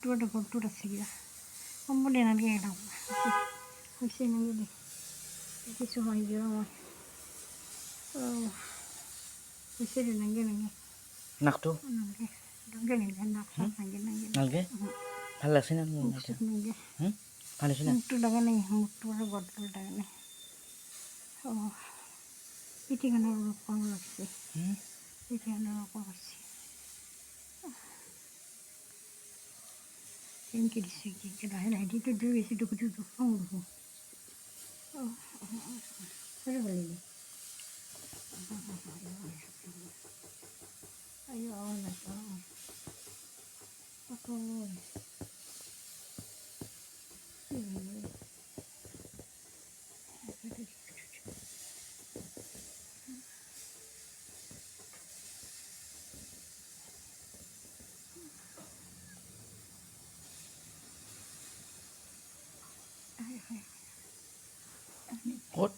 Tuh ada kontur sih ya. Kamu deh nanti yang tahu. Bisa nanti deh. Itu semua dia mau. Oh, bisa deh nanti. Nak tuh. Nanti nak nanti. Nalge? ভাল লাগছে না মোৰ এটা ভাল হৈছে না মুখটো দাগা নাই মুখটো আৰু গদটো দাগা নাই পিঠিখনৰ অলপ কম লাগছে পিঠিখনৰ অলপ কম আছে কেনেকৈ দিছে কি লাহে লাহে দিটো জুই বেছি দুখটো খং উঠব সৰু ভাল আইঅ আকৌ ক'ত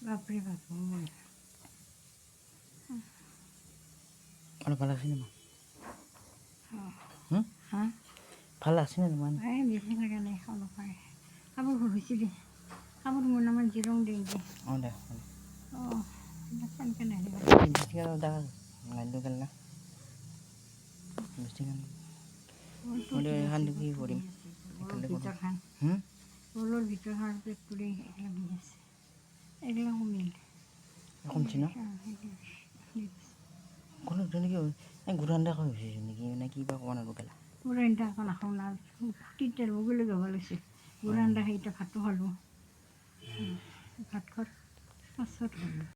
বাপৰে বাপ অলপ ভাল লাগছে না হা ভাল লাগছে না তোমাৰ এই বেছি লগা নাই অলপ কাপোৰ হৈছে দে কাপোৰ মোৰ নামত জিৰং দে অঁ দে কেনেকৈ নাহিব বেছি আৰু দা লাইনটো গেল না বেছি এখন কি কৰিম তলৰ ভিতৰখন পেটটোৰে এইগিলা মিল আছে এইগিলা মিল কমছি না কোনো তেনেকৈ এই গুৰান্দা হৈ হৈছে নেকি মানে কিবা ক'ব নোৱাৰো গেলা গুৰান্দা আকৌ নাখাওঁ না তিতাৰ বগলৈ যাব লৈছে গুৰান্দা সেইটা ভাতো খালোঁ ভাত খোৱাৰ পাছত